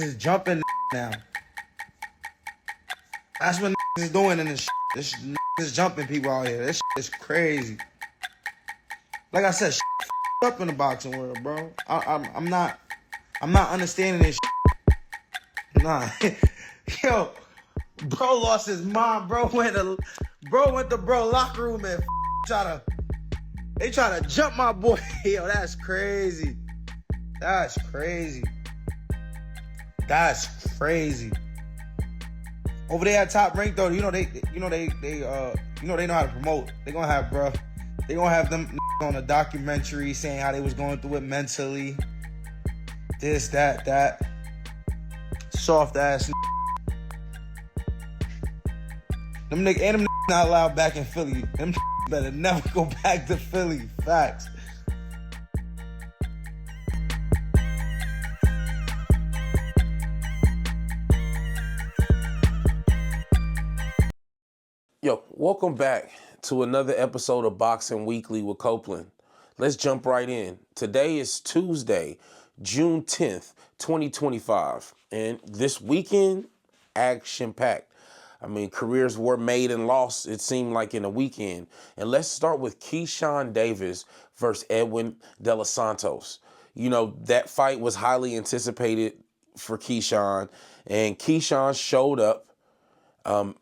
is jumping now. That's what is doing in this shit. This is jumping people out here. This shit is crazy. Like I said, up in the boxing world, bro. I'm not understanding this shit. Nah. Yo, bro lost his mind. Bro went to locker room and they try to jump my boy. Yo, that's crazy. That's crazy. That's crazy. Over there at Top Rank though, they know how to promote. They gonna have them on a documentary saying how they was going through it mentally. This, that. Soft ass. Them not allowed back in Philly. Them better never go back to Philly. Facts. Yo, welcome back to another episode of Boxing Weekly with Copeland. Let's jump right in. Today is Tuesday, June 10th, 2025. And this weekend, action-packed. I mean, careers were made and lost, it seemed like, in a weekend. And let's start with Keyshawn Davis versus Edwin De Los Santos. You know, that fight was highly anticipated for Keyshawn, and Keyshawn showed up.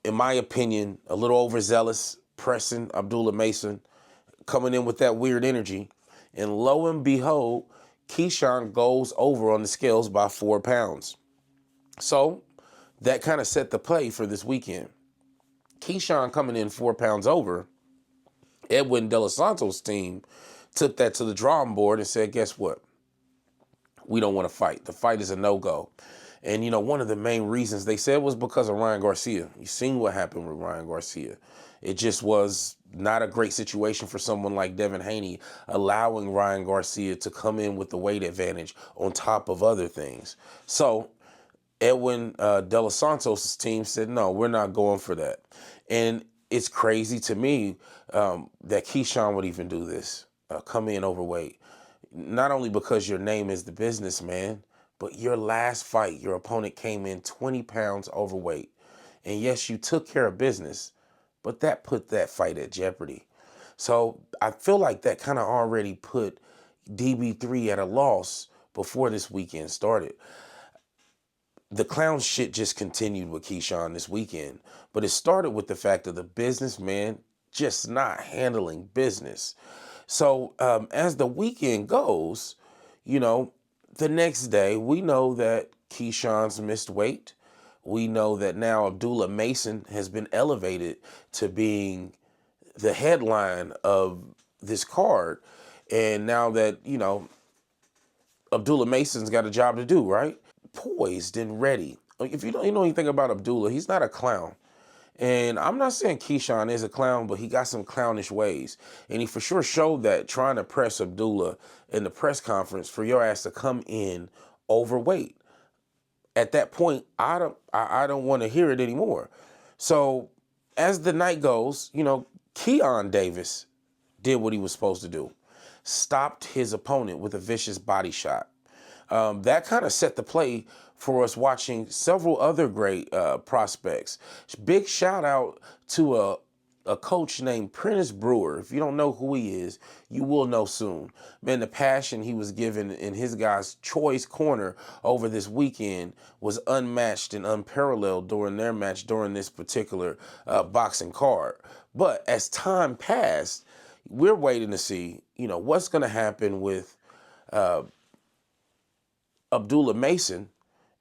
In my opinion, a little overzealous, pressing Abdullah Mason, coming in with that weird energy. And lo and behold, Keyshawn goes over on the scales by 4 pounds. So that kind of set the play for this weekend. Keyshawn coming in 4 pounds over, Edwin De Los Santos' team took that to the drawing board and said, guess what? We don't want to fight. The fight is a no-go. And, you know, one of the main reasons they said was because of Ryan Garcia. You've seen what happened with Ryan Garcia. It just was not a great situation for someone like Devin Haney, allowing Ryan Garcia to come in with the weight advantage on top of other things. So Edwin De Los Santos' team said, no, we're not going for that. And it's crazy to me that Keyshawn would even do this, come in overweight. Not only because your name is the businessman, but your last fight, your opponent came in 20 pounds overweight. And yes, you took care of business, but that put that fight at jeopardy. So I feel like that kind of already put DB3 at a loss before this weekend started. The clown shit just continued with Keyshawn this weekend, but it started with the fact of the businessman just not handling business. So as the weekend goes, you know, the next day, we know that Keyshawn's missed weight. We know that now Abdullah Mason has been elevated to being the headline of this card. And now that, you know, Abdullah Mason's got a job to do, right? Poised and ready. If you don't know anything about Abdullah, he's not a clown. And I'm not saying Keyshawn is a clown, but he got some clownish ways. And he for sure showed that trying to press Abdullah in the press conference for your ass to come in overweight. At that point, I don't want to hear it anymore. So as the night goes, you know, Keon Davis did what he was supposed to do. Stopped his opponent with a vicious body shot. That kind of set the play for us watching several other great prospects. Big shout out to a coach named Prentice Brewer. If you don't know who he is, you will know soon. Man, the passion he was given in his guys' choice corner over this weekend was unmatched and unparalleled during their match during this particular boxing card. But as time passed, we're waiting to see, you know, what's going to happen with Abdullah Mason.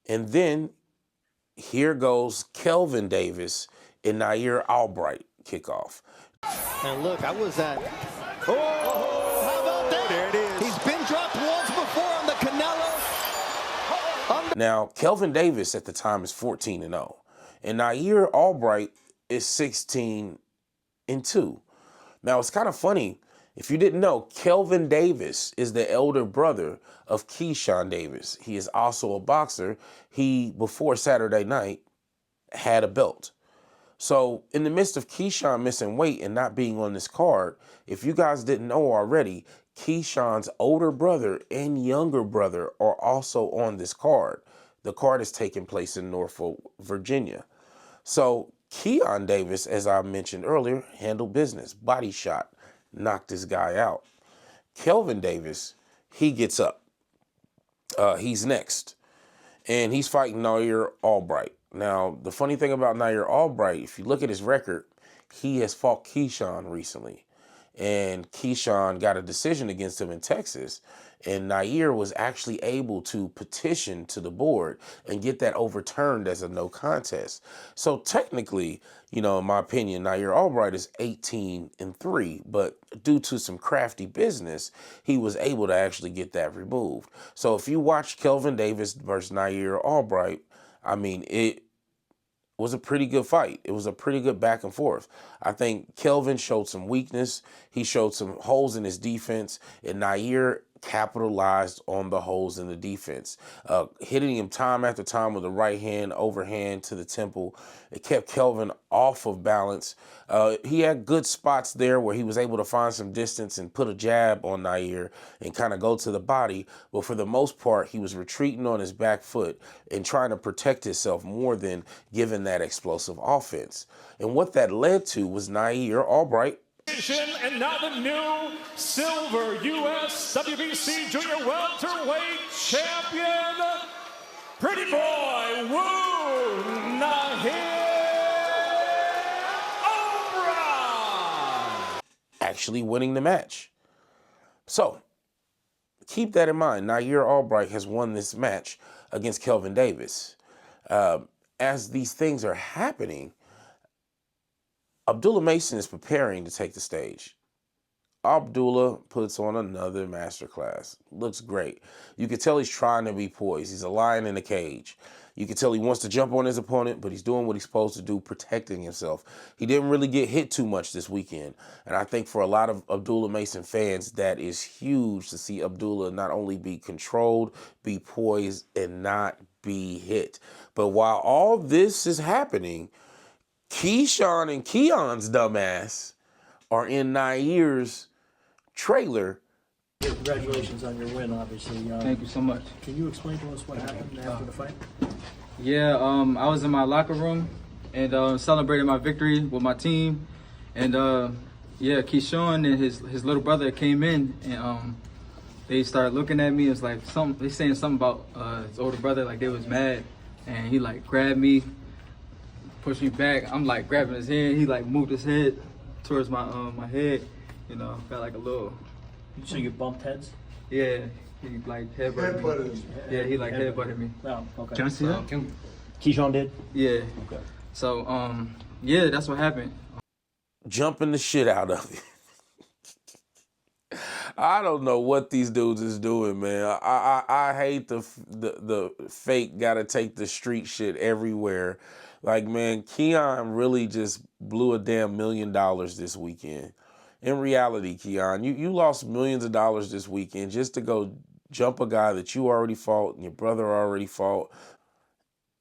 And then here goes Kelvin Davis and Nahir Albright kickoff. And look, I was at... Oh, how about that? There it is. He's been dropped once before on the Canelo. Now, Kelvin Davis at the time is 14-0. And Nahir Albright is 16-2. Now, it's kind of funny. If you didn't know, Kelvin Davis is the elder brother of Keyshawn Davis. He is also a boxer. He, before Saturday night, had a belt. So in the midst of Keyshawn missing weight and not being on this card, if you guys didn't know already, Keyshawn's older brother and younger brother are also on this card. The card is taking place in Norfolk, Virginia. So Keon Davis, as I mentioned earlier, handled business, body shot, knocked this guy out. Kelvin Davis, he gets up. He's next. And he's fighting Nahir Albright. Now, the funny thing about Nahir Albright, if you look at his record, he has fought Keyshawn recently. And Keyshawn got a decision against him in Texas. And Nahir was actually able to petition to the board and get that overturned as a no contest. So technically, you know, in my opinion, Nahir Albright is 18-3, but due to some crafty business, he was able to actually get that removed. So if you watch Kelvin Davis versus Nahir Albright, I mean, it was a pretty good fight. It was a pretty good back and forth. I think Kelvin showed some weakness. He showed some holes in his defense, and Nahir capitalized on the holes in the defense, hitting him time after time with a right hand overhand to the temple. It kept Kelvin off of balance. He had good spots there where he was able to find some distance and put a jab on Nahir and kind of go to the body. But for the most part, he was retreating on his back foot and trying to protect himself more than giving that explosive offense. And what that led to was Nahir Albright. And now the new silver U.S. WBC Junior Welterweight Champion, Pretty Boy Woo Nahir Albright, actually winning the match. So keep that in mind. Nahir Albright has won this match against Kelvin Davis. As these things are happening, Abdullah Mason is preparing to take the stage. Abdullah puts on another masterclass. Looks great. You can tell he's trying to be poised. He's a lion in a cage. You can tell he wants to jump on his opponent, but he's doing what he's supposed to do, protecting himself. He didn't really get hit too much this weekend. And I think for a lot of Abdullah Mason fans, that is huge to see Abdullah not only be controlled, be poised, and not be hit. But while all this is happening, Keyshawn and Keon's dumbass are in Nahir's trailer. Congratulations on your win, obviously. Thank you so much. Can you explain to us what happened after the fight? Yeah, I was in my locker room and celebrating my victory with my team. And yeah, Keyshawn and his little brother came in and they started looking at me. It was like they saying something about his older brother, like they was mad. And he like grabbed me, pushed me back. I'm like grabbing his hand. He like moved his head towards my my head. You know, got like a little. So you bumped heads? Yeah, he like headbutted me. Yeah, he like headbutted me. Oh, okay. Can I see that? Keyshawn did? Yeah. Okay. So yeah, that's what happened. Jumping the shit out of it. I don't know what these dudes is doing, man. I hate the fake gotta take the street shit everywhere. Like, man, Keon really just blew a damn $1 million this weekend. In reality, Keon, you lost millions of dollars this weekend just to go jump a guy that you already fought and your brother already fought.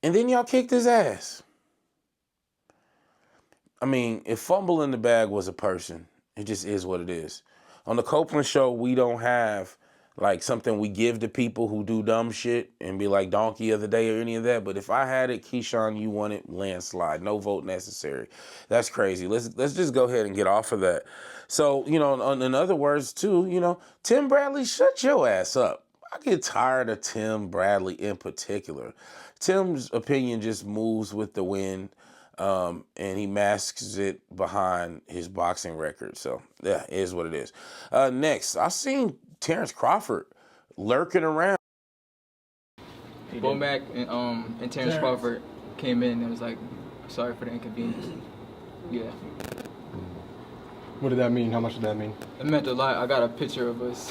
And then y'all kicked his ass. I mean, if fumble in the bag was a person, it just is what it is. On the Copeland Show, we don't have like something we give to people who do dumb shit and be like donkey of the day or any of that. But if I had it, Keyshawn, you won it, landslide, no vote necessary. That's crazy. Let's just go ahead and get off of that. So, you know, in other words, too, you know, Tim Bradley, shut your ass up. I get tired of Tim Bradley in particular. Tim's opinion just moves with the wind. And he masks it behind his boxing record. So, yeah, it is what it is. Next, I seen Terrance Crawford lurking around. Bomac and Terrance Crawford came in and was like, sorry for the inconvenience. Yeah. What did that mean? How much did that mean? It meant a lot. I got a picture of us.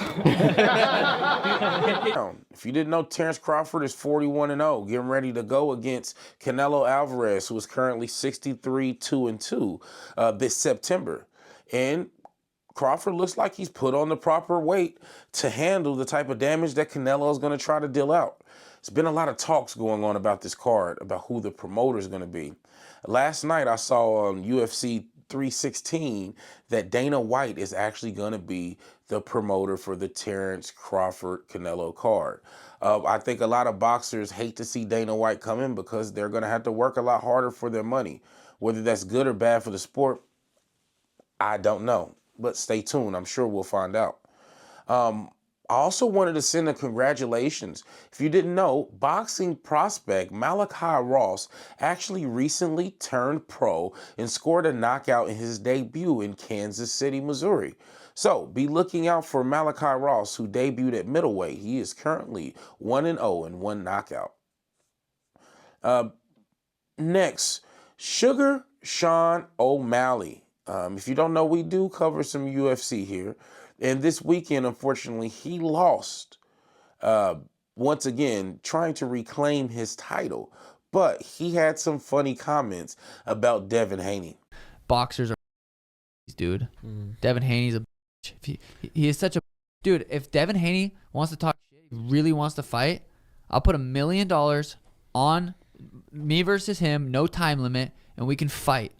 If you didn't know, Terrance Crawford is 41-0, getting ready to go against Canelo Alvarez, who is currently 63-2 this September. And Crawford looks like he's put on the proper weight to handle the type of damage that Canelo is going to try to deal out. There's been a lot of talks going on about this card, about who the promoter is going to be. Last night I saw on UFC 316 that Dana White is actually going to be the promoter for the Terrance Crawford Canelo card. I think a lot of boxers hate to see Dana White come in because they're going to have to work a lot harder for their money. Whether that's good or bad for the sport, I don't know. But stay tuned. I'm sure we'll find out. I also wanted to send a congratulations. If you didn't know, boxing prospect Malachi Ross actually recently turned pro and scored a knockout in his debut in Kansas City, Missouri. So be looking out for Malachi Ross, who debuted at middleweight. He is currently 1-0 in one knockout. Next, Sugar Shawn O'Malley. If you don't know, we do cover some UFC here. And this weekend, unfortunately, he lost, once again, trying to reclaim his title. But he had some funny comments about Devin Haney. Boxers are dude. Devin Haney's a bitch. He is such a dude. If Devin Haney wants to talk shit, he really wants to fight, I'll put $1 million on me versus him, no time limit, and we can fight.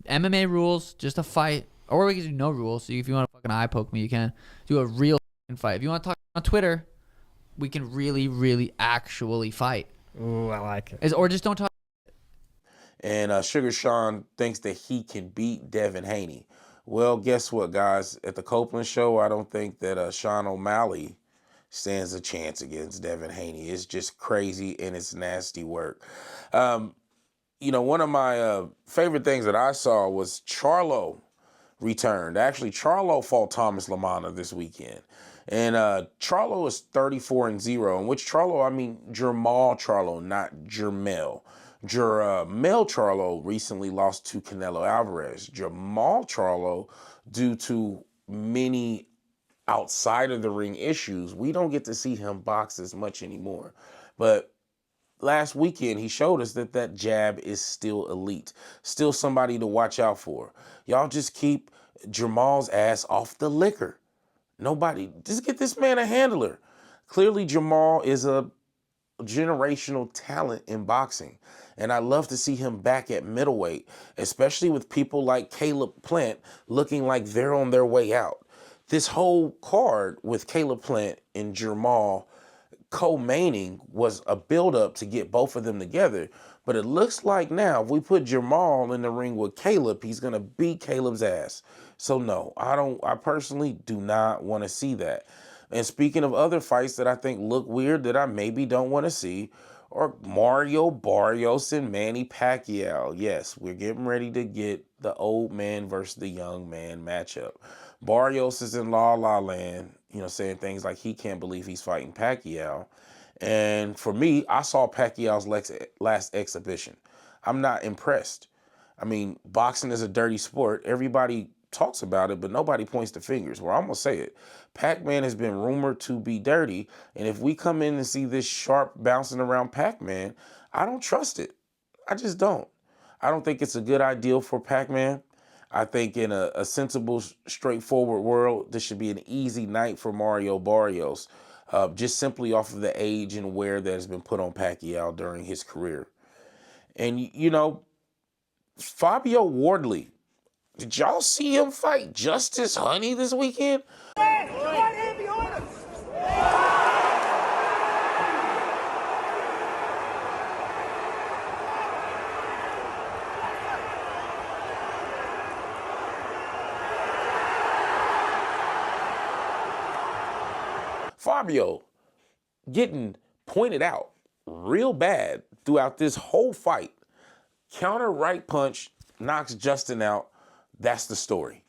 MMA rules, just a fight. Or we can do no rules. So if you want to fucking eye poke me, you can do a real fight. If you want to talk on Twitter, we can really, really actually fight. Ooh, I like it. Or just don't talk. And Sugar Shawn thinks that he can beat Devin Haney. Well, guess what, guys? At the Copeland show, I don't think that Shawn O'Malley stands a chance against Devin Haney. It's just crazy and it's nasty work. You know, one of my favorite things that I saw was Charlo returned. Actually, Charlo fought Thomas Lamana this weekend. And Charlo is 34-0. And which Charlo, I mean Jermall Charlo, not Jermall. Jermall Charlo recently lost to Canelo Alvarez. Jermall Charlo, due to many outside of the ring issues, we don't get to see him box as much anymore. But last weekend, he showed us that that jab is still elite, still somebody to watch out for. Y'all just keep Jermall's ass off the liquor. Nobody, just get this man a handler. Clearly, Jermall is a generational talent in boxing, and I love to see him back at middleweight, especially with people like Caleb Plant looking like they're on their way out. This whole card with Caleb Plant and Jermall co-maining was a build-up to get both of them together. But it looks like now if we put Jermall in the ring with Caleb, he's going to beat Caleb's ass. So no, I personally do not want to see that. And speaking of other fights that I think look weird that I maybe don't want to see, or Mario Barrios and Mannie Pacquiao. Yes, we're getting ready to get the old man versus the young man matchup. Barrios is in La La Land, you know, saying things like he can't believe he's fighting Pacquiao. And for me, I saw Pacquiao's last exhibition. I'm not impressed. I mean, boxing is a dirty sport. Everybody talks about it, but nobody points the fingers. Well, I'm going to say it. Pac-Man has been rumored to be dirty. And if we come in and see this sharp bouncing around Pac-Man, I don't trust it. I just don't. I don't think it's a good ideal for Pac-Man. I think in a sensible, straightforward world, this should be an easy night for Mario Barrios, just simply off of the age and wear that has been put on Pacquiao during his career. And, you know, Fabio Wardley, did y'all see him fight Justice Honey this weekend? Fabio getting pointed out real bad throughout this whole fight. Counter right punch knocks Justin out. That's the story.